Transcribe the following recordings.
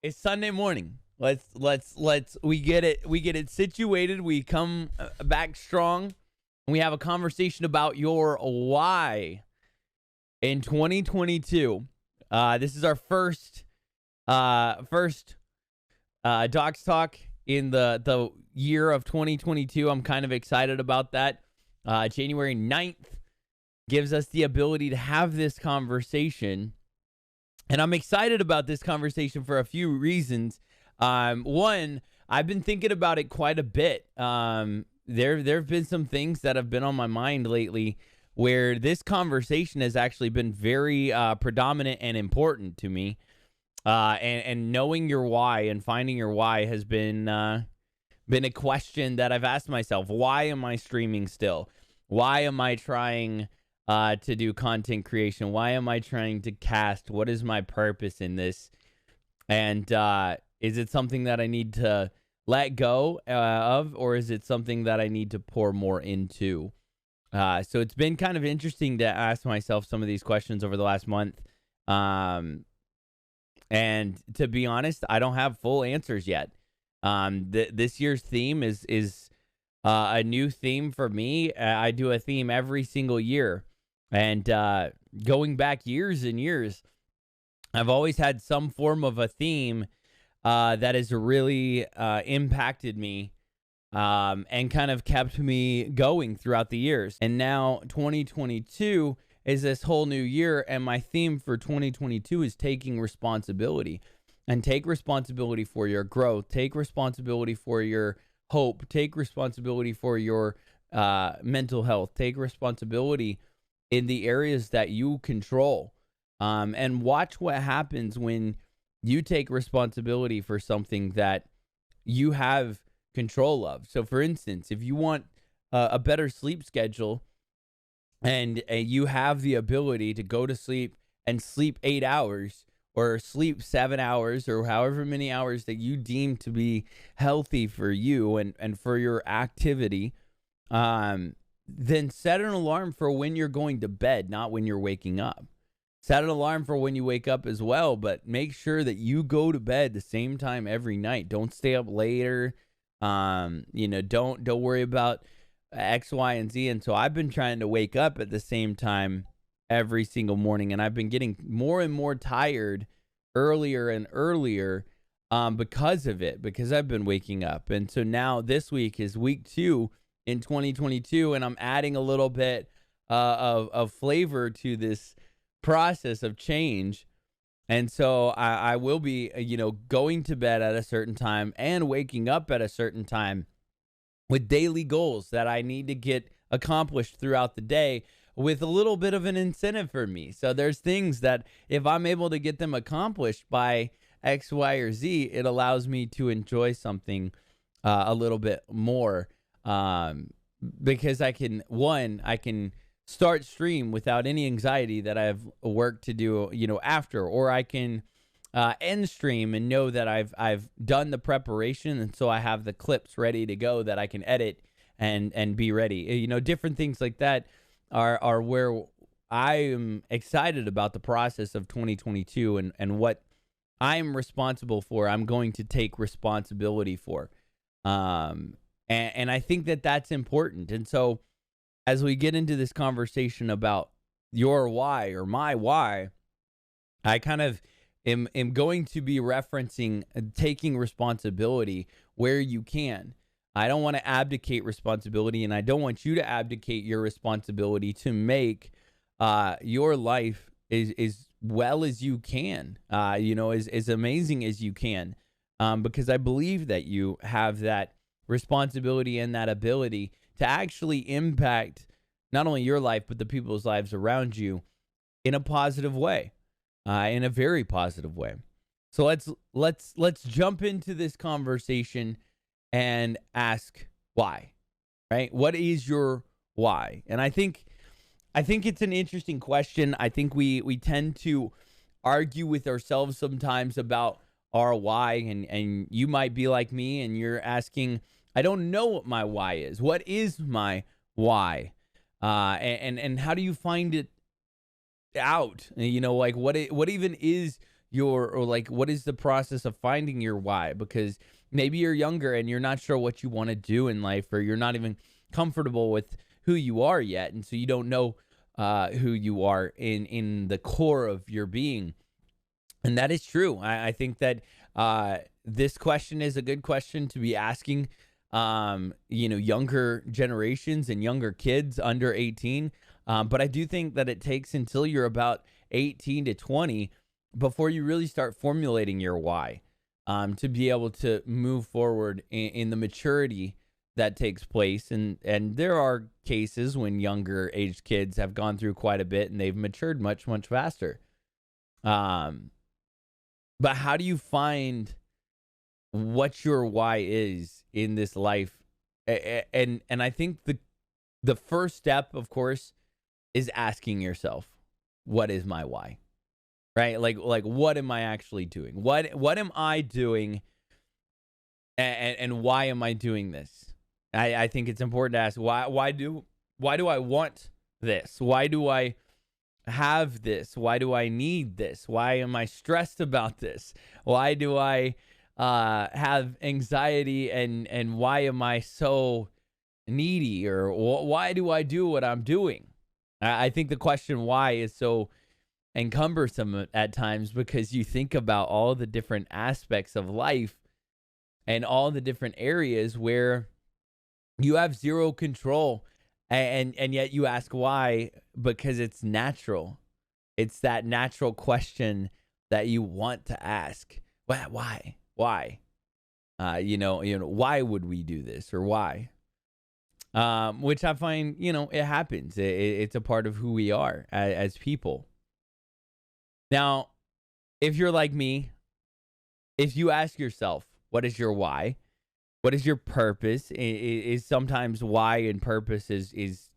It's Sunday morning. Let's we get it situated. We come back strong, and we have a conversation about your why in 2022. This is our first Docs Talk in the year of 2022. I'm kind of excited about that. January 9th gives us the ability to have this conversation. And I'm excited about this conversation for a few reasons. One, I've been thinking about it quite a bit. There have been some things that have been on my mind lately where this conversation has actually been very predominant and important to me. And knowing your why and finding your why has been a question that I've asked myself. Why am I streaming still? Why am I trying to do content creation? Why am I trying to cast? What is my purpose in this? And is it something that I need to let go of, or is it something that I need to pour more into? So it's been kind of interesting to ask myself some of these questions over the last month. And to be honest, I don't have full answers yet. This year's theme is a new theme for me. I do a theme every single year. And going back years and years, I've always had some form of a theme that has really impacted me and kind of kept me going throughout the years. And now 2022 is this whole new year, and my theme for 2022 is taking responsibility. And take responsibility for your growth. Take responsibility for your hope. Take responsibility for your mental health. Take responsibility in the areas that you control, and watch what happens when you take responsibility for something that you have control of. So for instance, if you want a better sleep schedule and you have the ability to go to sleep and sleep 8 hours or sleep 7 hours or however many hours that you deem to be healthy for you and for your activity, then set an alarm for when you're going to bed, not when you're waking up. Set an alarm for when you wake up as well, but make sure that you go to bed the same time every night. Don't stay up later. Don't worry about X, Y, and Z. And so I've been trying to wake up at the same time every single morning, and I've been getting more and more tired earlier and earlier because of it, because I've been waking up. And so now this week is week 2 in 2022, and I'm adding a little bit of flavor to this process of change. And so I will be, going to bed at a certain time and waking up at a certain time with daily goals that I need to get accomplished throughout the day with a little bit of an incentive for me. So there's things that if I'm able to get them accomplished by X, Y, or Z, it allows me to enjoy something a little bit more. Because I can start stream without any anxiety that I have work to do, after, or I can end stream and know that I've done the preparation, and so I have the clips ready to go that I can edit and be ready. Different things like that are where I am excited about the process of 2022 and what I'm responsible for. I'm going to take responsibility for. And I think that that's important. And so as we get into this conversation about your why or my why, I kind of am going to be referencing taking responsibility where you can. I don't want to abdicate responsibility, and I don't want you to abdicate your responsibility to make your life as well as you can, as amazing as you can, because I believe that you have that responsibility and that ability to actually impact not only your life but the people's lives around you in a positive way, in a very positive way. So let's jump into this conversation and ask why, right? What is your why? And I think it's an interesting question. I think we tend to argue with ourselves sometimes about our why, and you might be like me and you're asking, I don't know what my why is. What is my why? And how do you find it out? What even is or like what is the process of finding your why? Because maybe you're younger and you're not sure what you want to do in life, or you're not even comfortable with who you are yet, and so you don't know who you are in the core of your being. And that is true. I think that this question is a good question to be asking, younger generations and younger kids under 18. But I do think that it takes until you're about 18 to 20 before you really start formulating your why, to be able to move forward in the maturity that takes place. And there are cases when younger aged kids have gone through quite a bit and they've matured much, much faster. But how do you find what your why is in this life? And I think the first step, of course, is asking yourself, what is my why? Right? Like what am I actually doing? What am I doing, and why am I doing this? I think it's important to ask why do I want this? Why do I have this? Why do I need this? Why am I stressed about this? Why do I have anxiety, and why am I so needy? Or why do I do what I'm doing? I think the question why is so encumbersome at times, because you think about all the different aspects of life and all the different areas where you have zero control, and yet you ask why, because it's natural. It's that natural question that you want to ask. Why? Why? Why would we do this, or why? Which I find, it happens. It's a part of who we are as people. Now, if you're like me, if you ask yourself, what is your why? What is your purpose? Is sometimes why and purpose is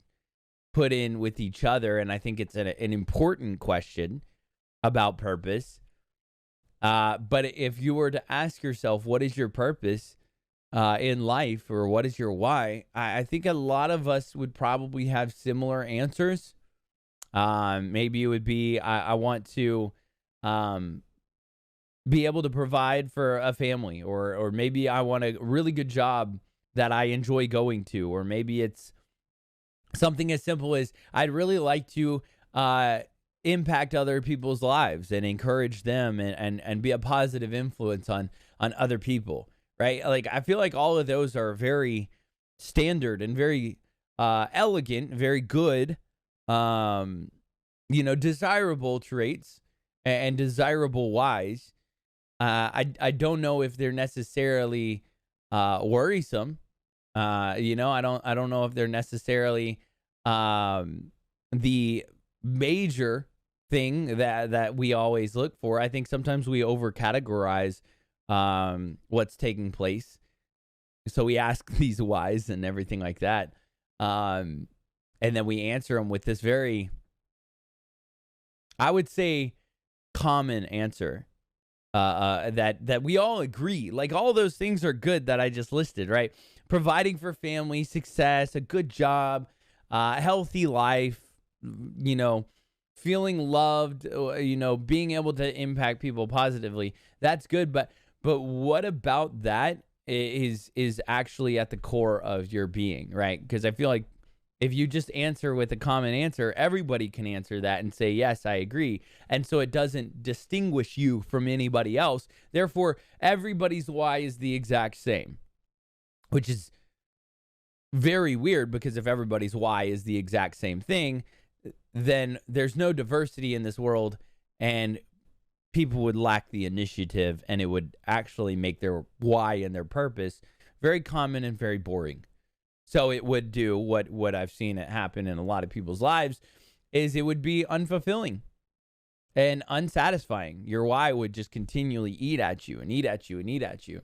put in with each other, and I think it's an important question about purpose. But if you were to ask yourself, what is your purpose in life, or what is your why? I think a lot of us would probably have similar answers. Maybe it would be, I want to be able to provide for a family, or maybe I want a really good job that I enjoy going to, or maybe it's something as simple as I'd really like to impact other people's lives and encourage them, and be a positive influence on other people, right? Like, I feel like all of those are very standard and very elegant, very good, desirable traits and desirable whys. I don't know if they're necessarily worrisome. I don't know if they're necessarily the major thing that we always look for. I think sometimes we over categorize what's taking place, so we ask these whys and everything like that, and then we answer them with this very, I would say, common answer. That we all agree, like all those things are good that I just listed, right? Providing for family, success, a good job, healthy life, feeling loved, being able to impact people positively. That's good, but what about that is actually at the core of your being, right? Because I feel like if you just answer with a common answer, everybody can answer that and say, yes, I agree. And so it doesn't distinguish you from anybody else. Therefore, everybody's why is the exact same, which is very weird, because if everybody's why is the exact same thing, then there's no diversity in this world, and people would lack the initiative, and it would actually make their why and their purpose very common and very boring. So it would do what I've seen it happen in a lot of people's lives, is it would be unfulfilling and unsatisfying. Your why would just continually eat at you and eat at you and eat at you.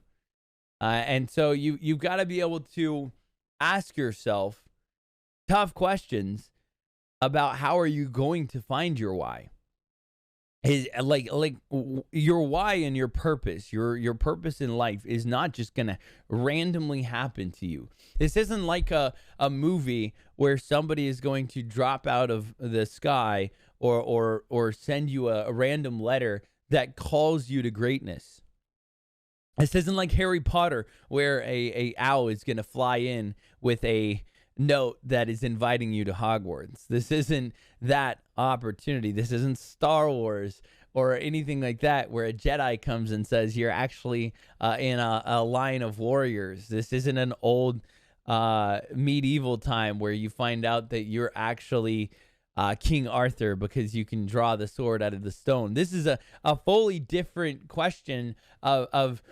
And so you've got to be able to ask yourself tough questions about how are you going to find your why. Is like your why and your purpose, your purpose in life is not just gonna randomly happen to you. This isn't like a movie where somebody is going to drop out of the sky or send you a random letter that calls you to greatness. This isn't like Harry Potter, where a owl is going to fly in with a note that is inviting you to Hogwarts. This isn't that opportunity. This isn't Star Wars or anything like that, where a Jedi comes and says you're actually in a line of warriors. This isn't an old medieval time where you find out that you're actually King Arthur because you can draw the sword out of the stone. This is a fully different question of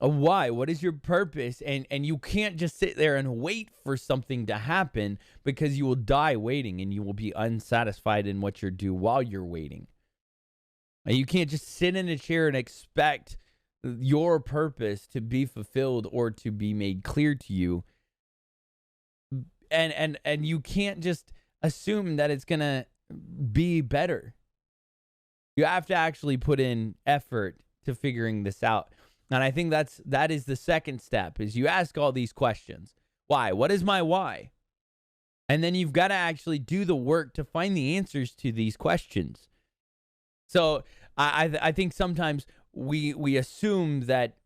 why. What is your purpose? And you can't just sit there and wait for something to happen, because you will die waiting and you will be unsatisfied in what you're doing while you're waiting. And you can't just sit in a chair and expect your purpose to be fulfilled or to be made clear to you. And you can't just assume that it's going to be better. You have to actually put in effort to figuring this out. And I think that is the second step, is you ask all these questions. Why? What is my why? And then you've got to actually do the work to find the answers to these questions. So I think sometimes we assume that,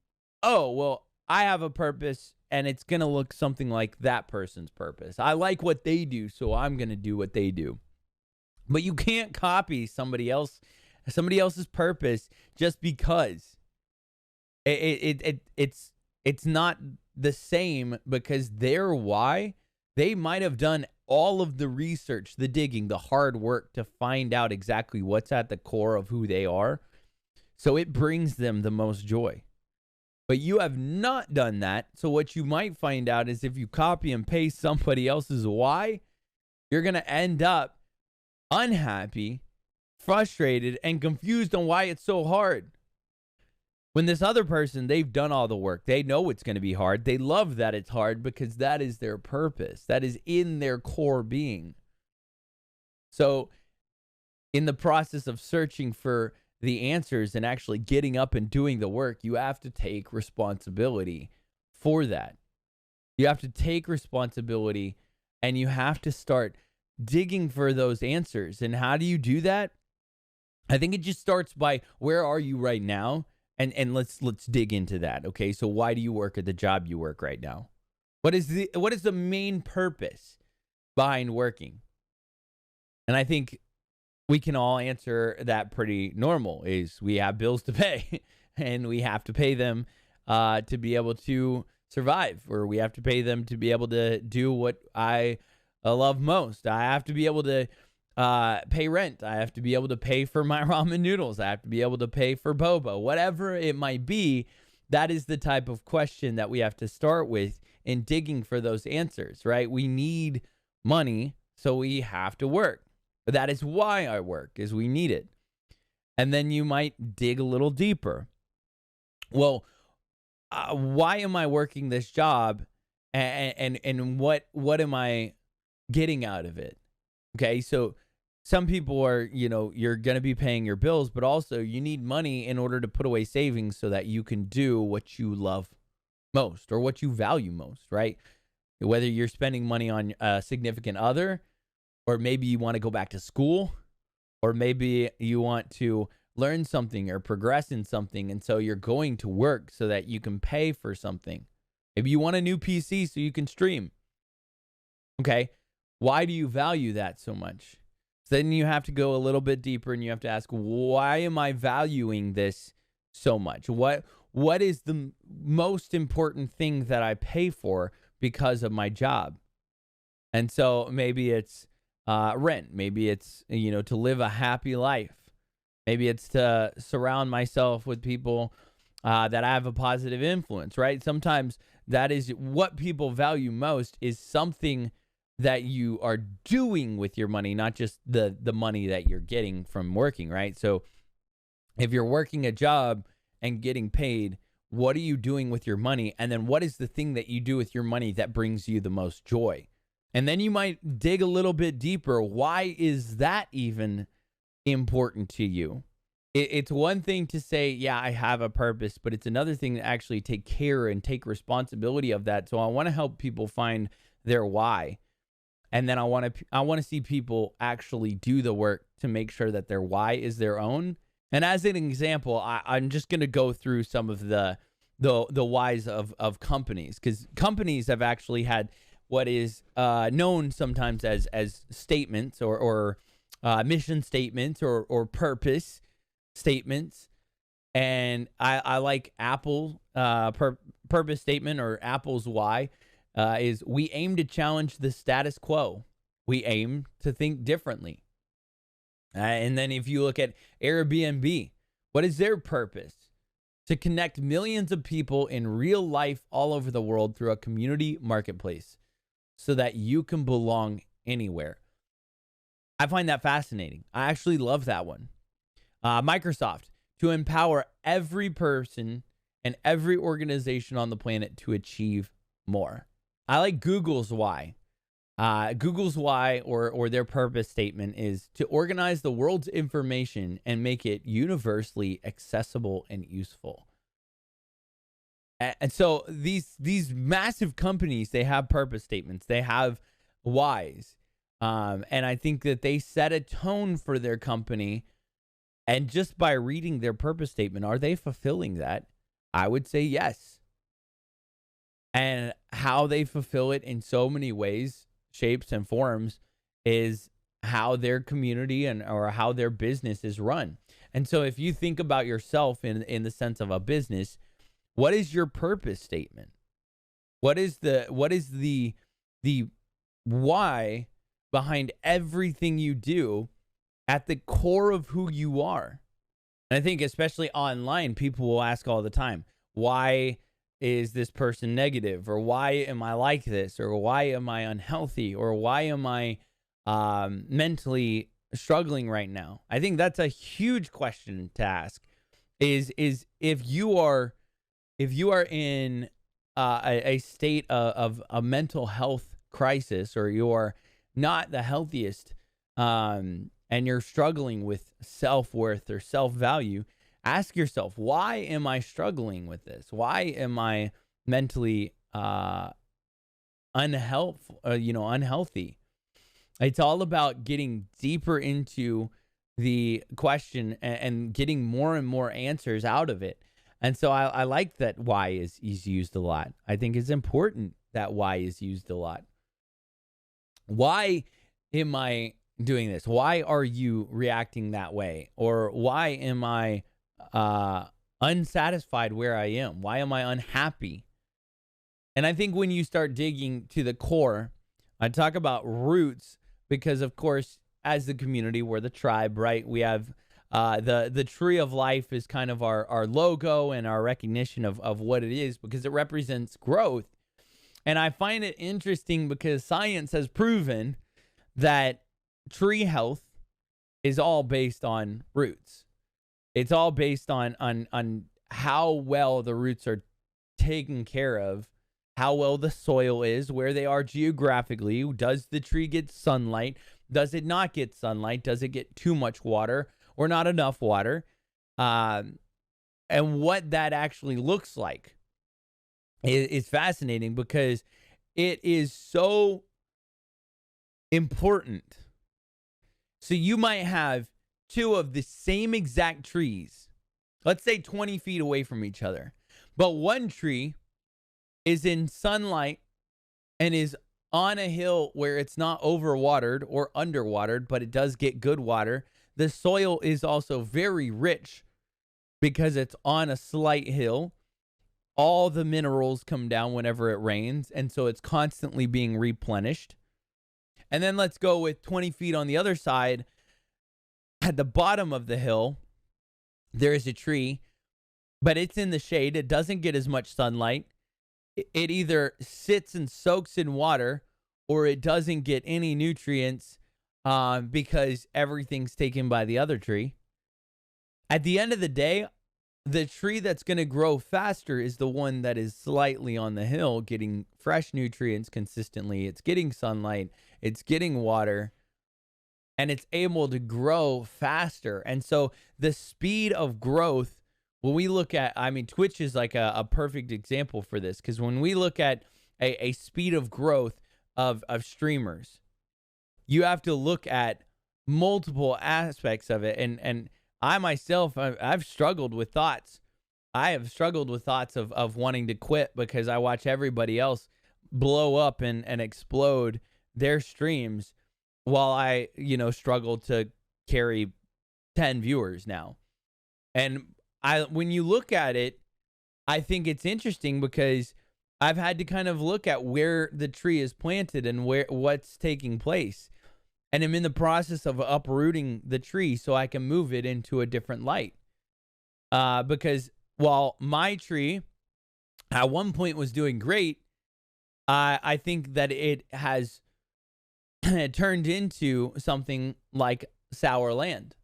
oh, well, I have a purpose and it's going to look something like that person's purpose. I like what they do, so I'm going to do what they do. But you can't copy somebody else's purpose just because. It's not the same, because their why, they might have done all of the research, the digging, the hard work to find out exactly what's at the core of who they are. So it brings them the most joy. But you have not done that. So what you might find out is if you copy and paste somebody else's why, you're going to end up unhappy, frustrated, and confused on why it's so hard. When this other person, they've done all the work. They know it's going to be hard. They love that it's hard because that is their purpose. That is in their core being. So in the process of searching for the answers and actually getting up and doing the work, you have to take responsibility for that. You have to take responsibility and you have to start digging for those answers. And how do you do that? I think it just starts by, where are you right now? And let's dig into that. Okay, so why do you work at the job you work right now? What is the main purpose behind working? And I think we can all answer that pretty normal, is we have bills to pay and we have to pay them to be able to survive, or we have to pay them to be able to do what I love most. I have to be able to pay rent. I have to be able to pay for my ramen noodles. I have to be able to pay for boba, whatever it might be. That is the type of question that we have to start with in digging for those answers, right? We need money, so we have to work. That is why I work, is we need it. And then you might dig a little deeper. Well, why am I working this job, and what am I getting out of it? Okay, so some people are, you're going to be paying your bills, but also you need money in order to put away savings so that you can do what you love most or what you value most, right? Whether you're spending money on a significant other, or maybe you want to go back to school, or maybe you want to learn something or progress in something, and so you're going to work so that you can pay for something. Maybe you want a new PC so you can stream. Okay, why do you value that so much? So then you have to go a little bit deeper and you have to ask, why am I valuing this so much? What is the most important thing that I pay for because of my job? And so maybe it's rent. Maybe it's, to live a happy life. Maybe it's to surround myself with people that I have a positive influence, right? Sometimes that is what people value most, is something that you are doing with your money, not just the money that you're getting from working, right? So if you're working a job and getting paid, what are you doing with your money? And then what is the thing that you do with your money that brings you the most joy? And then you might dig a little bit deeper. Why is that even important to you? It's one thing to say, yeah, I have a purpose, but it's another thing to actually take care and take responsibility of that. So I want to help people find their why. And then I want to see people actually do the work to make sure that their why is their own And as an example, I'm just going to go through some of the whys of companies, because companies have actually had what is known sometimes as statements or mission statements or purpose statements. And I like Apple purpose statement, or Apple's why, is we aim to challenge the status quo. We aim to think differently. And then if you look at Airbnb, what is their purpose? To connect millions of people in real life all over the world through a community marketplace so that you can belong anywhere. I find that fascinating. I actually love that one. Microsoft, to empower every person and every organization on the planet to achieve more. I like Google's why. Google's why, or their purpose statement, is to organize the world's information and make it universally accessible and useful. And so these massive companies, they have purpose statements, they have whys, and I think that they set a tone for their company. And just by reading their purpose statement, are they fulfilling that? I would say yes. And how they fulfill it in so many ways, shapes, and forms is how their community or how their business is run. And so if you think about yourself in the sense of a business, what is your purpose statement? What is the why behind everything you do at the core of who you are? And I think especially online, people will ask all the time, why is this person negative? Or why am I like this? Or why am I unhealthy? Or why am I mentally struggling right now? I think that's a huge question to ask, is if you are in a state of a mental health crisis, or you're not the healthiest, and you're struggling with self-worth or self-value, ask yourself, why am I struggling with this? Why am I mentally unhealthy? It's all about getting deeper into the question and getting more and more answers out of it. And so I like that why is used a lot. I think it's important that why is used a lot. Why am I doing this? Why are you reacting that way? Or why am I unsatisfied where I am? Why am I unhappy? And I think when you start digging to the core, I talk about roots because, of course, as the community, we're the tribe, right? We have the tree of life is kind of our logo and our recognition of what it is, because it represents growth. And I find it interesting because science has proven that tree health is all based on roots. It's all based on how well the roots are taken care of, how well the soil is, where they are geographically. Does the tree get sunlight? Does it not get sunlight? Does it get too much water or not enough water? And what that actually looks like is fascinating, because it is so important. So you might have two of the same exact trees, let's say 20 feet away from each other, but one tree is in sunlight and is on a hill where it's not overwatered or underwatered, but it does get good water. The soil is also very rich because it's on a slight hill. All the minerals come down whenever it rains, and so it's constantly being replenished. And then let's go with 20 feet on the other side. At the bottom of the hill, there is a tree, but it's in the shade. It doesn't get as much sunlight. It either sits and soaks in water, or it doesn't get any nutrients because everything's taken by the other tree. At the end of the day, the tree that's going to grow faster is the one that is slightly on the hill, getting fresh nutrients consistently. It's getting sunlight, it's getting water, and it's able to grow faster. And so the speed of growth, when we look at, I mean, Twitch is like a perfect example for this, because when we look at a speed of growth of streamers, you have to look at multiple aspects of it. And I myself, I've struggled with thoughts. I have struggled with thoughts of wanting to quit because I watch everybody else blow up and explode their streams while I, struggle to carry 10 viewers now. And when you look at it, I think it's interesting because I've had to kind of look at where the tree is planted and what's taking place. And I'm in the process of uprooting the tree so I can move it into a different light. Because while my tree at one point was doing great, I think that it has turned into something like sour land.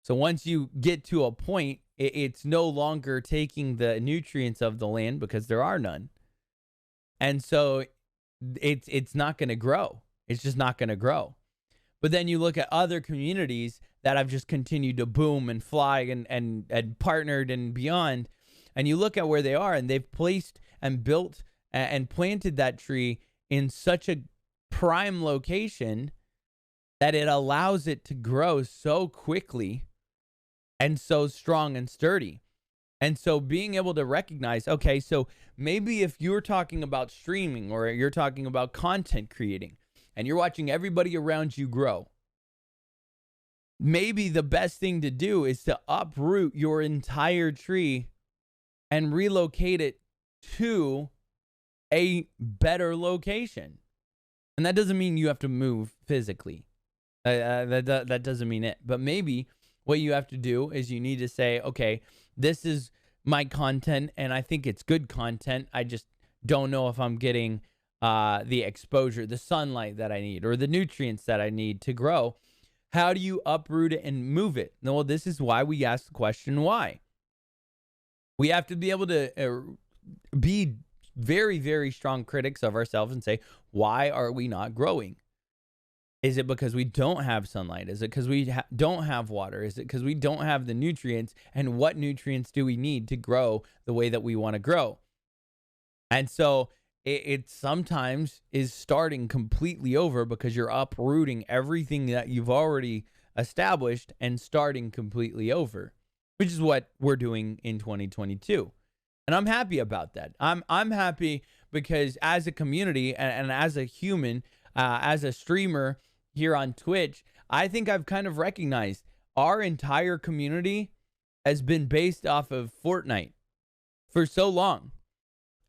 So once you get to a point, it's no longer taking the nutrients of the land because there are none. And so it's not going to grow. It's just not going to grow. But then you look at other communities that have just continued to boom and fly and partnered and beyond. And you look at where they are, and they've placed and built and planted that tree in such a prime location that it allows it to grow so quickly and so strong and sturdy. And so being able to recognize, okay, so maybe if you're talking about streaming or you're talking about content creating and you're watching everybody around you grow, maybe the best thing to do is to uproot your entire tree and relocate it to a better location. And that doesn't mean you have to move physically. That doesn't mean it. But maybe what you have to do is you need to say, okay, this is my content and I think it's good content. I just don't know if I'm getting the exposure, the sunlight that I need, or the nutrients that I need to grow. How do you uproot it and move it? Well, this is why we ask the question, why? We have to be able to be very, very strong critics of ourselves and say, why are we not growing? Is it because we don't have sunlight? Is it because we don't have water? Is it because we don't have the nutrients? And what nutrients do we need to grow the way that we want to grow? And so it sometimes is starting completely over because you're uprooting everything that you've already established and starting completely over, which is what we're doing in 2022. And I'm happy about that. I'm happy because as a community and as a human, as a streamer here on Twitch, I think I've kind of recognized our entire community has been based off of Fortnite for so long.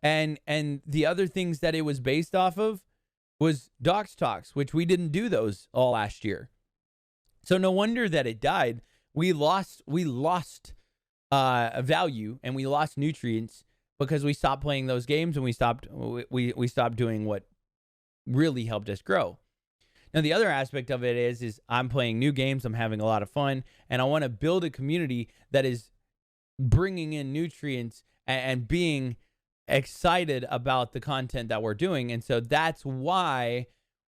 And the other things that it was based off of was DoxTalks, which we didn't do those all last year. So no wonder that it died. We lost value and we lost nutrients because we stopped playing those games and we stopped doing what really helped us grow. Now, the other aspect of it is I'm playing new games. I'm having a lot of fun, and I want to build a community that is bringing in nutrients and being excited about the content that we're doing. And so that's why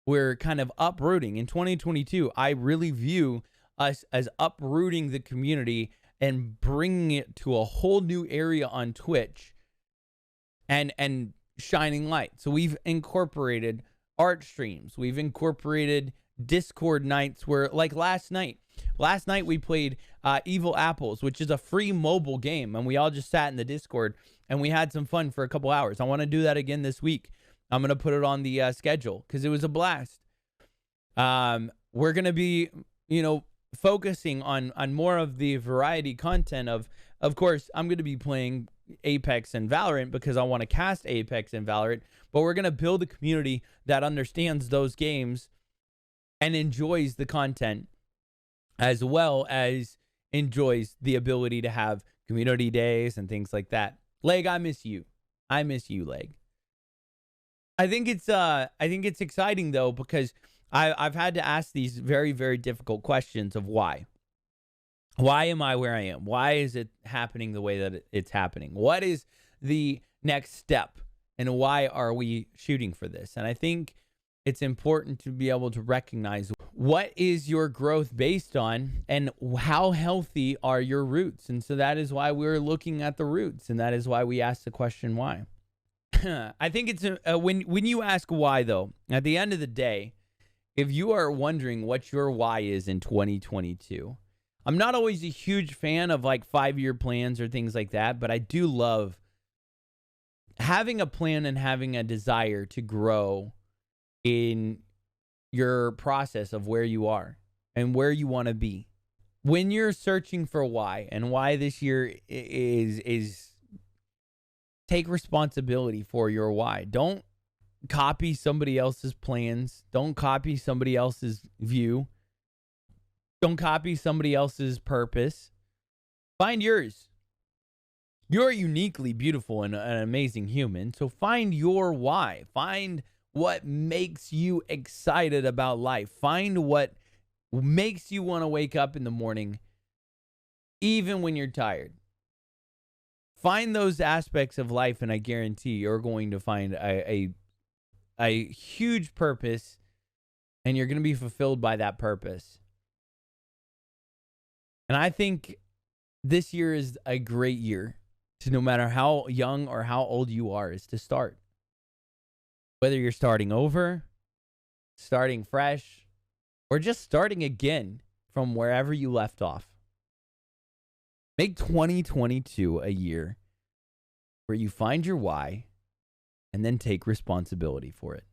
we're kind of uprooting. In 2022, I really view us as uprooting the community and bringing it to a whole new area on Twitch and shining light. So we've incorporated art streams. We've incorporated Discord nights where, like last night we played Evil Apples, which is a free mobile game. And we all just sat in the Discord and we had some fun for a couple hours. I want to do that again this week. I'm going to put it on the schedule because it was a blast. We're going to be, focusing on more of the variety content of course, I'm going to be playing Apex and Valorant because I want to cast Apex and Valorant, but we're going to build a community that understands those games and enjoys the content as well as enjoys the ability to have community days and things like that. Leg, I miss you. I miss you, Leg. I think it's exciting though because I've had to ask these very, very difficult questions of why. Why am I where I am? Why is it happening the way that it's happening? What is the next step? And why are we shooting for this? And I think it's important to be able to recognize what is your growth based on and how healthy are your roots. And so that is why we're looking at the roots. And that is why we ask the question, why? I think it's when you ask why, though, at the end of the day, if you are wondering what your why is in 2022, I'm not always a huge fan of like 5-year plans or things like that, but I do love having a plan and having a desire to grow in your process of where you are and where you want to be. When you're searching for why, and why this year is take responsibility for your why. Don't copy somebody else's plans. Don't copy somebody else's view. Don't copy somebody else's purpose. Find yours. You're uniquely beautiful and an amazing human. So find your why. Find what makes you excited about life. Find what makes you want to wake up in the morning, even when you're tired. Find those aspects of life, and I guarantee you're going to find a huge purpose, and you're going to be fulfilled by that purpose. And I think this year is a great year to, no matter how young or how old you are, is to start. Whether you're starting over, starting fresh, or just starting again from wherever you left off. Make 2022 a year where you find your why and then take responsibility for it.